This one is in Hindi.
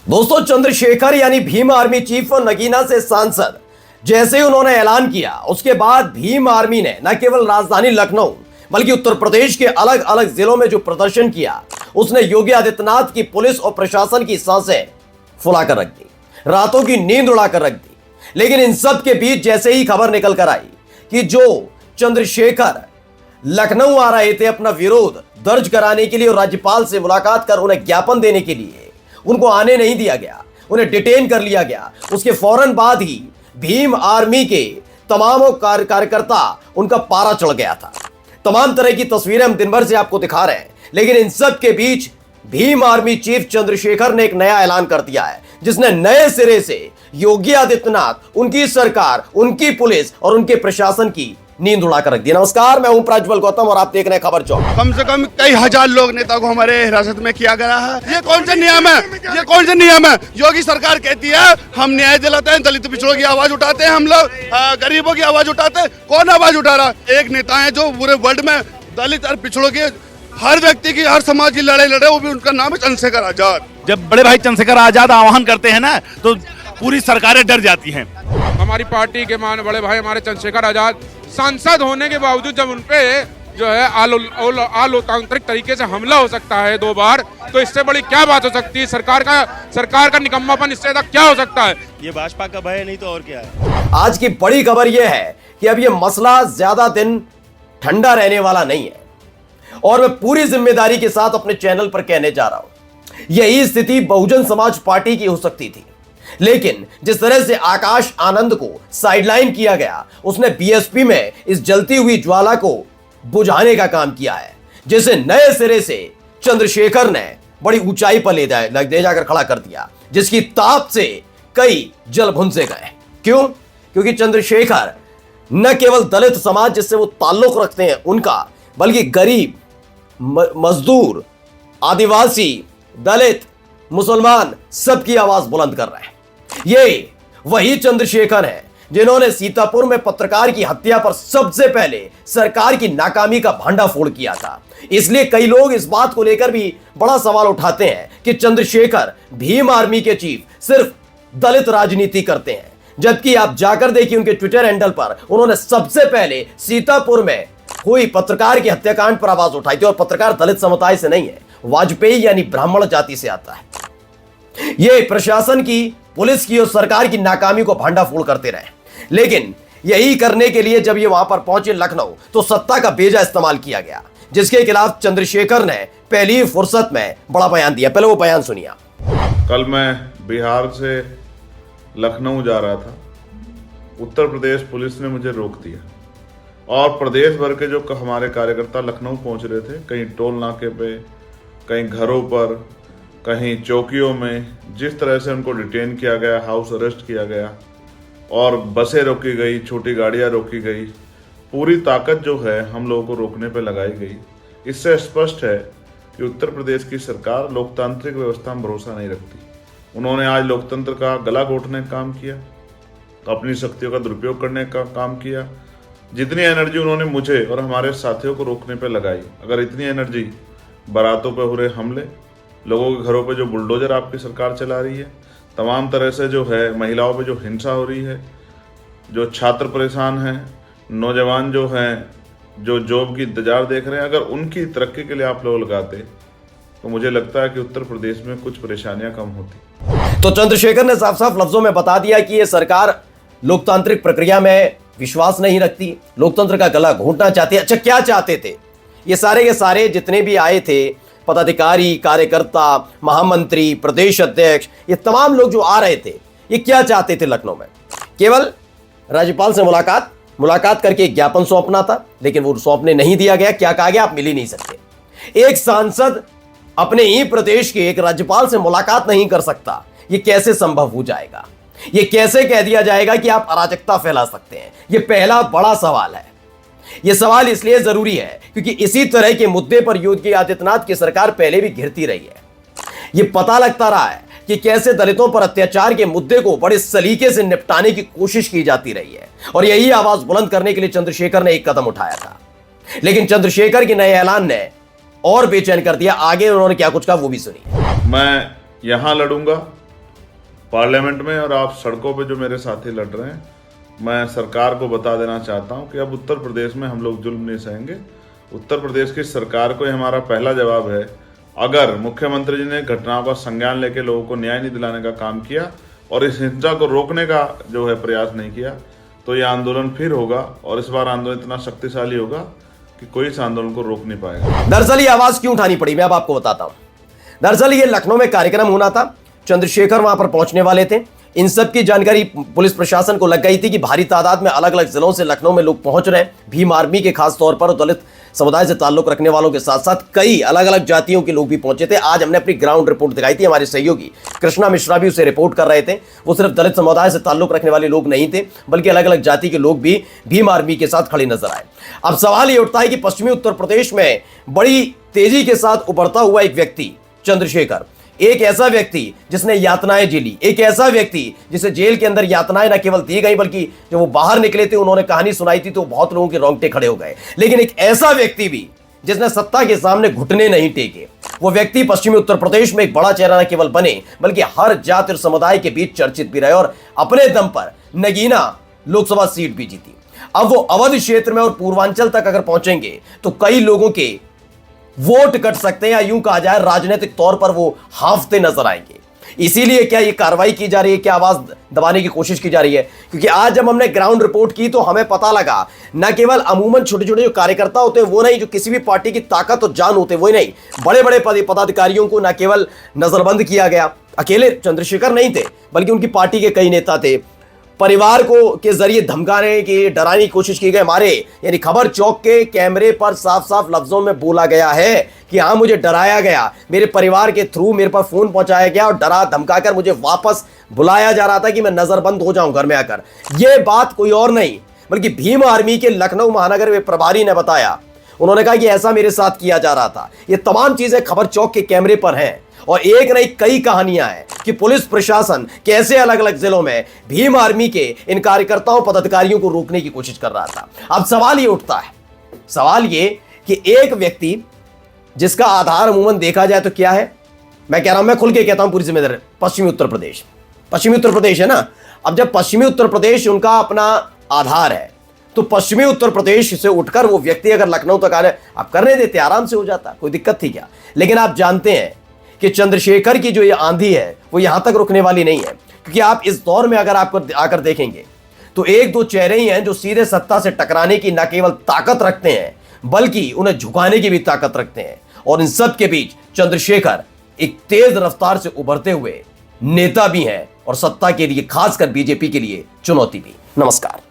दोस्तों, चंद्रशेखर यानी भीम आर्मी चीफ और नगीना से सांसद जैसे ही उन्होंने ऐलान किया, उसके बाद भीम आर्मी ने न केवल राजधानी लखनऊ बल्कि उत्तर प्रदेश के अलग अलग जिलों में जो प्रदर्शन किया, उसने योगी आदित्यनाथ की पुलिस और प्रशासन की सांसें फुलाकर रख दी, रातों की नींद उड़ाकर रख दी। लेकिन इन सब के बीच जैसे ही खबर निकल कर आई कि जो चंद्रशेखर लखनऊ आ रहे थे अपना विरोध दर्ज कराने के लिए और राज्यपाल से मुलाकात कर उन्हें ज्ञापन देने के लिए, उनको आने नहीं दिया गया, उन्हें डिटेन कर लिया गया। उसके फौरन बाद ही भीम आर्मी के तमाम कार्यकर्ता उनका पारा चढ़ गया था। तमाम तरह की तस्वीरें हम दिन भर से आपको दिखा रहे हैं। लेकिन इन सब के बीच भीम आर्मी चीफ चंद्रशेखर ने एक नया ऐलान कर दिया है, जिसने नए सिरे से योगी आदित्यनाथ, उनकी सरकार, उनकी पुलिस और उनके प्रशासन की नींद उड़ाकर रख दी। नमस्कार, मैं हूं प्रज्वल गौतम और आप देख रहे हैं खबर चौक। कम से कम कई हजार लोग नेता को हमारे हिरासत में किया गया है। ये कौन सा नियम है? ये कौन सा नियम है? योगी सरकार कहती है हम न्याय दिलाते हैं, दलित पिछड़ों की आवाज उठाते हैं, हम लोग गरीबों की आवाज उठाते हैं। कौन आवाज उठा रहा? एक नेता है जो पूरे वर्ल्ड में दलित और पिछड़ों की, हर व्यक्ति की, हर समाज की लड़ाई लड़े, वो भी उनका नाम है चंद्रशेखर आजाद। जब बड़े भाई चंद्रशेखर आजाद आह्वान करते हैं ना, तो पूरी सरकारें डर जाती हैं। हमारी पार्टी के बड़े भाई हमारे चंद्रशेखर आजाद सांसद होने के बावजूद जब उनपे जो है अलोकतांत्रिक तरीके से हमला हो सकता है 2 बार, तो इससे बड़ी क्या बात हो सकती है? सरकार का निकम्मापन इससे ज्यादा क्या हो सकता है? ये भाजपा का भय नहीं तो और क्या है। आज की बड़ी खबर यह है कि अब यह मसला ज्यादा दिन ठंडा रहने वाला नहीं है और मैं पूरी जिम्मेदारी के साथ अपने चैनल पर कहने जा रहा हूं, यही स्थिति बहुजन समाज पार्टी की हो सकती थी। लेकिन जिस तरह से आकाश आनंद को साइडलाइन किया गया, उसने बीएसपी में इस जलती हुई ज्वाला को बुझाने का काम किया है, जिसे नए सिरे से चंद्रशेखर ने बड़ी ऊंचाई पर ले जाकर खड़ा कर दिया, जिसकी ताप से कई जल भुनसे गए। क्यों? क्योंकि चंद्रशेखर न केवल दलित समाज जिससे वो ताल्लुक रखते हैं उनका, बल्कि गरीब, मजदूर, आदिवासी, दलित, मुसलमान सबकी आवाज बुलंद कर रहे हैं। ये वही चंद्रशेखर हैं जिन्होंने सीतापुर में पत्रकार की हत्या पर सबसे पहले सरकार की नाकामी का भंडाफोड़ किया था। इसलिए कई लोग इस बात को लेकर भी बड़ा सवाल उठाते हैं कि चंद्रशेखर भीम आर्मी के चीफ सिर्फ दलित राजनीति करते हैं, जबकि आप जाकर देखिए उनके ट्विटर हैंडल पर उन्होंने सबसे पहले सीतापुर में हुई पत्रकार की हत्याकांड पर आवाज उठाई थी। और पत्रकार दलित समुदाय से नहीं है, वाजपेयी यानी ब्राह्मण जाति से आता है। ये प्रशासन की, पुलिस की और सरकार की नाकामी को भांडाफोड़ करते रहे। लेकिन यही करने के लिए जब ये वहां पर पहुंचे लखनऊ, तो सत्ता का बेजा इस्तेमाल किया गया, जिसके खिलाफ चंद्रशेखर ने पहली ही फुर्सत में बड़ा बयान दिया। पहले वो बयान सुनिए। कल मैं बिहार से लखनऊ जा रहा था, उत्तर प्रदेश पुलिस ने मुझे रोक दिया और प्रदेश भर के जो हमारे कार्यकर्ता लखनऊ पहुंच रहे थे, कहीं टोल नाके पे, कहीं घरों पर, कहीं चौकियों में, जिस तरह से उनको डिटेन किया गया, हाउस अरेस्ट किया गया और बसें रोकी गई, छोटी गाड़ियां रोकी गई, पूरी ताकत जो है हम लोगों को रोकने पे लगाई गई। इससे स्पष्ट है कि उत्तर प्रदेश की सरकार लोकतांत्रिक व्यवस्था में भरोसा नहीं रखती। उन्होंने आज लोकतंत्र का गला घोटने का काम किया, अपनी शक्तियों का दुरुपयोग करने का काम किया। जितनी एनर्जी उन्होंने मुझे और हमारे साथियों को रोकने पे लगाई, अगर इतनी एनर्जी बारातों पे हो रहे हमले, लोगों के घरों पे जो बुलडोजर आपकी सरकार चला रही है, तमाम तरह से जो है महिलाओं पे जो हिंसा हो रही है, जो छात्र परेशान हैं, नौजवान जो हैं जो जॉब की इंतजार देख रहे हैं, अगर उनकी तरक्की के लिए आप लोग लगाते तो मुझे लगता है कि उत्तर प्रदेश में कुछ परेशानियां कम होती। तो चंद्रशेखर ने साफ साफ लफ्जों में बता दिया कि यह सरकार लोकतांत्रिक प्रक्रिया में विश्वास नहीं रखती, लोकतंत्र का गला घोंटना चाहती है। अच्छा, क्या चाहते थे? ये सारे के सारे जितने भी आए थे, पदाधिकारी, कार्यकर्ता, महामंत्री, प्रदेश अध्यक्ष, ये तमाम लोग जो आ रहे थे, ये क्या चाहते थे लखनऊ में? केवल राज्यपाल से मुलाकात करके एक ज्ञापन सौंपना था, लेकिन वो सौंपने नहीं दिया गया। क्या कहा गया? आप मिल ही नहीं सकते। एक सांसद अपने ही प्रदेश के एक राज्यपाल से मुलाकात नहीं कर सकता, ये कैसे संभव हो जाएगा? ये कैसे कह दिया जाएगा कि आप अराजकता फैला सकते हैं? ये पहला बड़ा सवाल है। यह सवाल इसलिए जरूरी है क्योंकि इसी तरह के मुद्दे पर योगी आदित्यनाथ की सरकार पहले भी घिरती रही है। यह पता लगता रहा है कि कैसे दलितों पर अत्याचार के मुद्दे को बड़े सलीके से निपटाने की कोशिश की जाती रही है, और यही आवाज बुलंद करने के लिए चंद्रशेखर ने एक कदम उठाया था। लेकिन चंद्रशेखर के नए ऐलान ने और बेचैन कर दिया। आगे उन्होंने क्या कुछ कहा वो भी सुनिए। मैं यहाँ लड़ूंगा पार्लियामेंट में और आप सड़कों पे जो मेरे साथी लड़ रहे हैं, मैं सरकार को बता देना चाहता हूं कि अब उत्तर प्रदेश में हम लोग जुल्म नहीं सहेंगे। उत्तर प्रदेश की सरकार को हमारा पहला जवाब है, अगर मुख्यमंत्री जी ने घटनाओं का संज्ञान लेकर लोगों को न्याय नहीं दिलाने का काम किया और इस हिंसा को रोकने का जो है प्रयास नहीं किया, तो यह आंदोलन फिर होगा और इस बार आंदोलन इतना शक्तिशाली होगा कि कोई इस आंदोलन को रोक नहीं पाएगा। दरअसल ये आवाज क्यों उठानी पड़ी, मैं अब आपको बताता हूं। दरअसल ये लखनऊ में कार्यक्रम होना था, चंद्रशेखर वहां पर पहुंचने वाले थे। इन सब की जानकारी पुलिस प्रशासन को लग गई थी कि भारी तादाद में अलग अलग जिलों से लखनऊ में लोग पहुंच रहे हैं। भीम आर्मी के खास तौर पर दलित समुदाय से ताल्लुक रखने वालों के साथ साथ कई अलग अलग जातियों के लोग भी पहुंचे थे। आज हमने अपनी ग्राउंड रिपोर्ट दिखाई थी, हमारे सहयोगी कृष्णा मिश्रा भी उसे रिपोर्ट कर रहे थे। वो सिर्फ दलित समुदाय से ताल्लुक रखने वाले लोग नहीं थे, बल्कि अलग अलग जाति के लोग भी भीम आर्मी के साथ खड़े नजर आए। अब सवाल ये उठता है कि पश्चिमी उत्तर प्रदेश में बड़ी तेजी के साथ उभरता हुआ एक व्यक्ति चंद्रशेखर, एक ऐसा व्यक्ति जिसने यातनाएं झेली, एक ऐसा व्यक्ति जिसे जेल के अंदर यातनाएं न केवल दी गई बल्कि जब वो बाहर निकले थे उन्होंने कहानी सुनाई थी तो बहुत लोगों के रोंगटे खड़े हो गए। लेकिन एक ऐसा व्यक्ति भी जिसने सत्ता के सामने घुटने नहीं टेके, वो व्यक्ति पश्चिमी उत्तर प्रदेश में एक बड़ा चेहरा न केवल बने बल्कि हर जाति और समुदाय के बीच चर्चित भी रहे और अपने दम पर नगीना लोकसभा सीट भी जीती। अब वो अवध क्षेत्र में और पूर्वांचल तक अगर पहुंचेंगे तो कई लोगों के वोट कट सकते हैं या यूं कहा जाए राजनीतिक तौर पर वो हाफते नजर आएंगे। इसीलिए क्या ये कार्रवाई की जा रही है, क्या आवाज दबाने की कोशिश की जा रही है? क्योंकि आज जब हमने ग्राउंड रिपोर्ट की तो हमें पता लगा न केवल अमूमन छोटे छोटे जो कार्यकर्ता होते हैं वो नहीं, जो किसी भी पार्टी की ताकत और जान होते वो नहीं, बड़े बड़े पदाधिकारियों को न केवल नजरबंद किया गया, अकेले चंद्रशेखर नहीं थे बल्कि उनकी पार्टी के कई नेता थे। परिवार को के जरिए धमकाने की डराने की कोशिश की गई। हमारे यानी खबर चौक के कैमरे पर साफ साफ लफ्जों में बोला गया है कि हाँ मुझे डराया गया, मेरे परिवार के थ्रू मेरे पर फोन पहुंचाया गया और डरा धमकाकर मुझे वापस बुलाया जा रहा था कि मैं नजरबंद हो जाऊं घर में आकर। यह बात कोई और नहीं बल्कि भीम आर्मी के लखनऊ महानगर में प्रभारी ने बताया। उन्होंने कहा कि ऐसा मेरे साथ किया जा रहा था। ये तमाम चीजें खबर चौक के कैमरे पर हैं और एक नहीं कई कहानियां हैं कि पुलिस प्रशासन कैसे अलग अलग जिलों में भीम आर्मी के इन कार्यकर्ताओं पदाधिकारियों को रोकने की कोशिश कर रहा था। अब सवाल ये उठता है, सवाल ये कि एक व्यक्ति जिसका आधार अमूमन देखा जाए तो क्या है, मैं कह रहा हूं, मैं खुल के कहता हूं पूरी जिम्मेदारी, पश्चिमी उत्तर प्रदेश। पश्चिमी उत्तर प्रदेश है ना। अब जब पश्चिमी उत्तर प्रदेश उनका अपना आधार है तो पश्चिमी उत्तर प्रदेश से उठकर वो व्यक्ति अगर लखनऊ तक आ रहे, आप करने देते, आराम से हो जाता, कोई दिक्कत थी क्या? लेकिन आप जानते हैं कि चंद्रशेखर की जो ये आंधी है वो यहां तक रुकने वाली नहीं है, क्योंकि आप इस दौर में अगर आपको आकर देखेंगे तो एक दो चेहरे ही हैं जो सीधे सत्ता से टकराने की न केवल ताकत रखते हैं बल्कि उन्हें झुकाने की भी ताकत रखते हैं। और इन सब के बीच चंद्रशेखर एक तेज रफ्तार से उभरते हुए नेता भी हैं और सत्ता के लिए, खासकर बीजेपी के लिए चुनौती भी। नमस्कार।